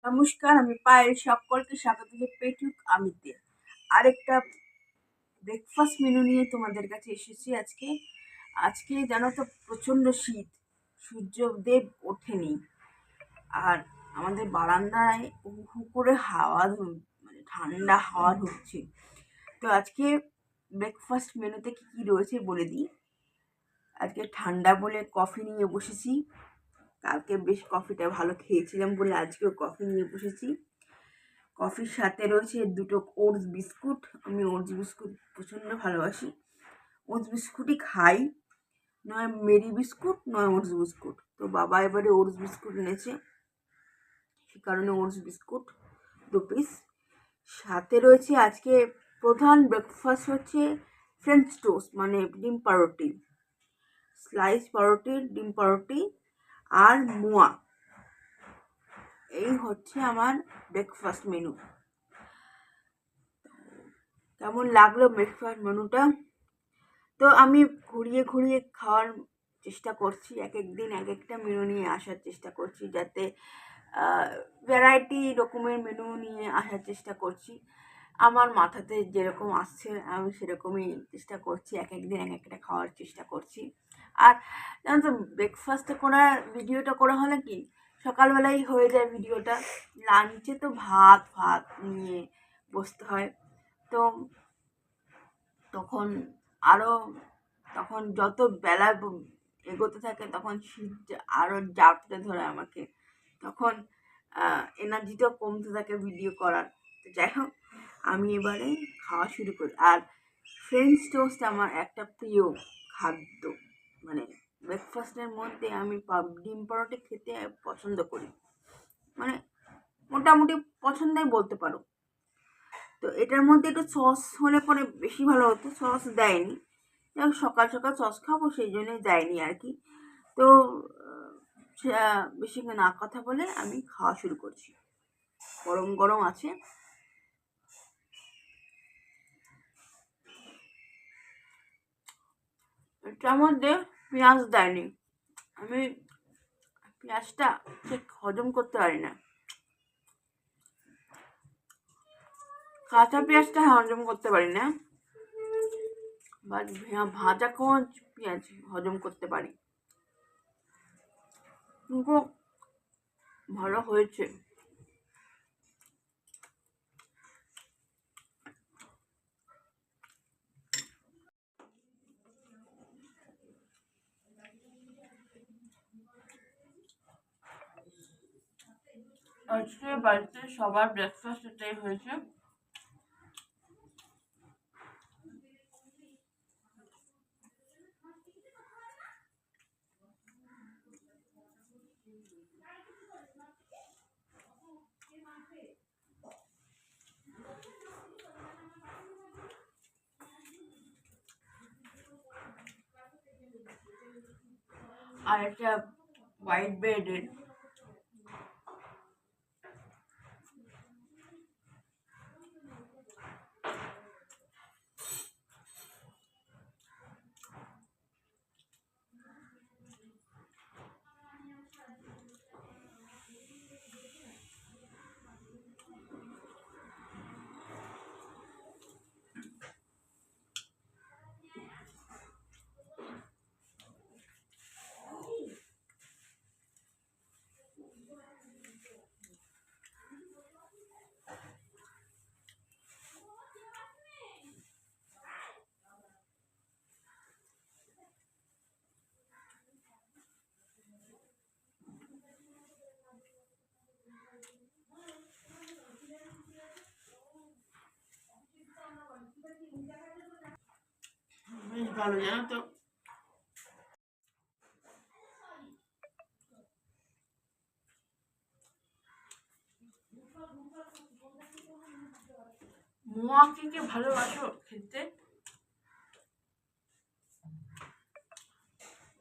নমস্কার, আমি পায়েল। সকলকে স্বাগত জানাই পেটুক আমিতে। আরেকটা ব্রেকফাস্ট মেনু নিয়ে তোমাদের কাছে এসেছি আজকে। আজকে জানো তো প্রচণ্ড শীত, সূর্যদেব ওঠেনি। আর আমাদের বারান্দায় হু হু করে মানে ঠান্ডা হাওয়া ঢুকছে। তো আজকে ব্রেকফাস্ট মেনুতে কি কি রয়েছে বলে দিই। আজকে ঠান্ডা বলে কফি নিয়ে বসেছি। কালকে বেশ কফিটা ভালো খেয়েছিলাম বলে আজকেও কফি নিয়ে বসেছি। কফির সাথে রয়েছে দুটো ওটস বিস্কুট। আমি ওটস বিস্কুট প্রচণ্ড ভালোবাসি। ওটস বিস্কুটই খাই, নয় মেরি বিস্কুট নয় ওটস বিস্কুট। তো বাবা এবারে ওটস বিস্কুট এনেছে, সে কারণে ওটস বিস্কুট 2 পিস। সাথে রয়েছে আজকে প্রধান ব্রেকফাস্ট হচ্ছে ফ্রেঞ্চ টোস্ট, মানে ডিম পাউরুটি, স্লাইস পাউরুটি, ডিম পাউরুটি আর মোয়া। এই হচ্ছে আমার ব্রেকফাস্ট মেনু। কেমন লাগলো ব্রেকফাস্ট মেনুটা? তো আমি ঘুরিয়ে ঘুরিয়ে খাওয়ার চেষ্টা করছি, এক এক দিন এক একটা মেনু নিয়ে আসার চেষ্টা করছি, যাতে ভ্যারাইটি রকমের মেনু নিয়ে আসার চেষ্টা করছি। আমার মাথাতে যেরকম আসছে আমি সেরকমই চেষ্টা করছি, এক এক দিন এক একটা খাওয়ার চেষ্টা করছি। আর জানো তো, ব্রেকফাস্টে করার ভিডিওটা করা হলে কি সকালবেলাই হয়ে যায় ভিডিওটা, লাঞ্চে তো ভাত ভাত নিয়ে বসতে হয়। তো তখন আরও তখন যত বেলা এগোতে থাকে তখন শীত আরও জাপটে ধরে আমাকে, তখন এনার্জিটাও কমতে থাকে ভিডিও করার। তো যাই হোক, আমি এবারে খাওয়া শুরু করি। আর ফ্রেঞ্চ টোস্ট আমার একটা প্রিয় খাদ্য, মানে ব্রেকফাস্টের মধ্যে আমি ডিম পরোটা খেতে পছন্দ করি, মানে মোটামুটি পছন্দই বলতে পারো। তো এটার মধ্যে একটু সস হলে পরে বেশি ভালো হতো, সস দেয়নি। সকাল সকাল সস খাবো সেই জন্যই দেয়নি আর কি। তো বেশি না কথা বলে আমি খাওয়া শুরু করছি। গরম গরম আছে। এটার মধ্যে পেঁয়াজ দেয়নি। আমি পেঁয়াজটা ঠিক হজম করতে পারি না। কাঁচা পেঁয়াজটা হজম করতে পারি না, বাট ভাজা কোন পেঁয়াজ হজম করতে পারি। কিন্তু ভালো হয়েছে। আজকে বাড়িতে সবার ব্রেকফাস্ট এটাই হয়েছে। আর একটা হোয়াইট ব্রেডের বেশ ভালো, জানো তো। মোয়া কে ভালোবাসো খেতে?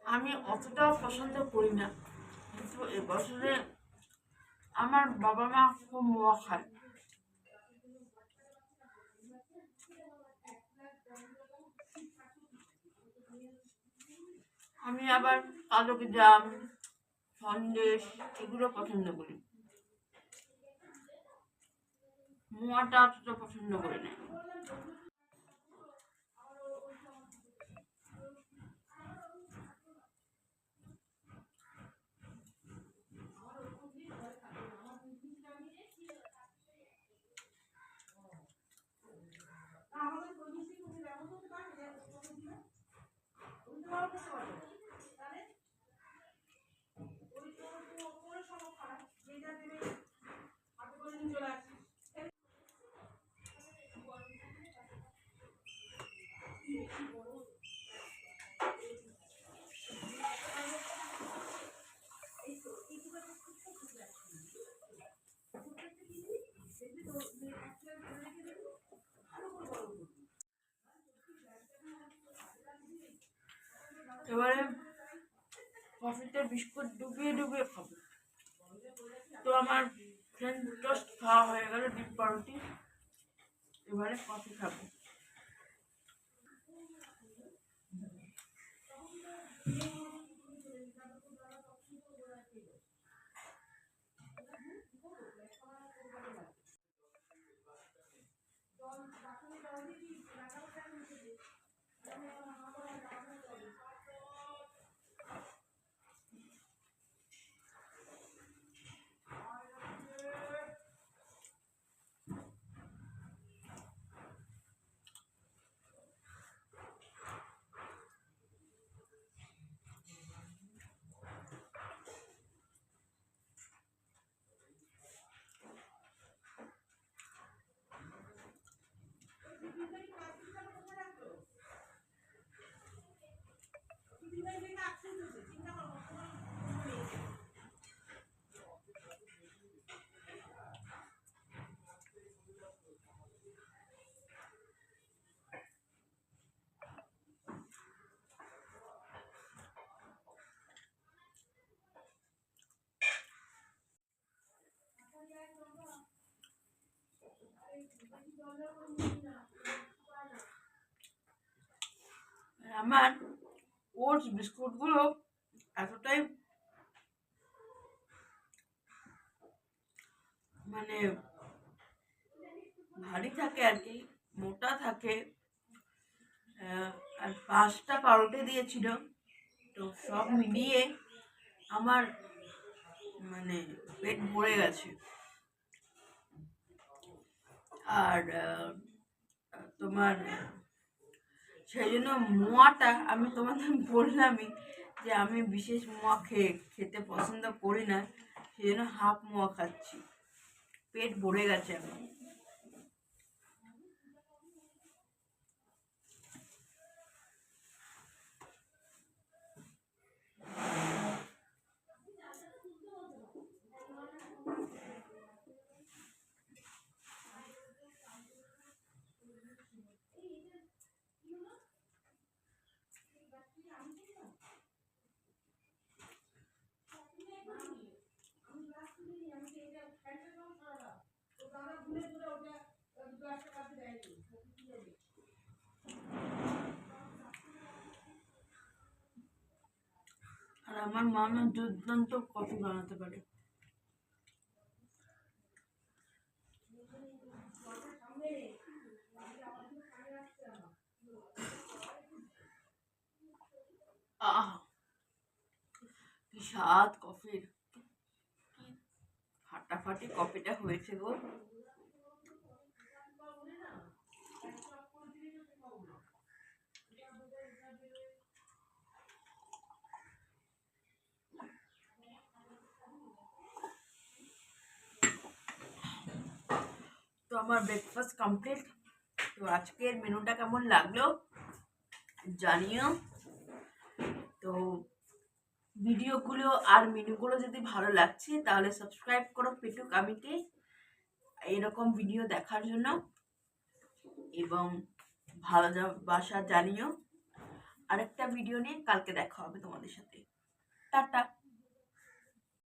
আমি অতটাও পছন্দ করি না, কিন্তু এবছরে আমার বাবা মা খুব মোয়া খায়। আমি আবার কালো জাম, সন্দেশ এগুলো পছন্দ করি। মোয়াটা অতটা পছন্দ করি না। এবারে কফিতে বিস্কুট ডুবিয়ে ডুবিয়ে খাবো। তো আমার ফ্রেঞ্চ টোস্ট খাওয়া হয়ে গেল, ডিম পাউরুটি। এবারে কফি খাবো। আমার ওটস বিস্কুটগুলো এতটাই মানে ভারী থাকে আর কি, মোটা থাকে। আর 5টা পাউরুটি দিয়েছিল, তো সব মিলিয়ে আমার মানে পেট ভরে গেছে। আর তোমার সেই জন্য মোয়াটা আমি তোমাদের বললামই যে আমি বিশেষ মোয়া খেতে পছন্দ করি না, সেই জন্য হাফ মোয়া খাচ্ছি। পেট ভরে গেছে আমার। আর আমার মা না দুর্দান্ত কফি বানাতে পারে। আহ, কি স্বাদ কফির, কি ফাটাফাটি কফিটা হয়েছে গো। তো আমার ব্রেকফাস্ট কমপ্লিট। তো আজকের মেনুটা কেমন লাগলো জানিও। তো ভিডিওগুলো আর মেনুগুলো যদি ভালো লাগছে তাহলে সাবস্ক্রাইব করো পেটুক আমিকে এরকম ভিডিও দেখার জন্য, এবং ভালোবাসা জানিও। আরেকটা ভিডিও নিয়ে কালকে দেখা হবে তোমাদের সাথে। টাটা।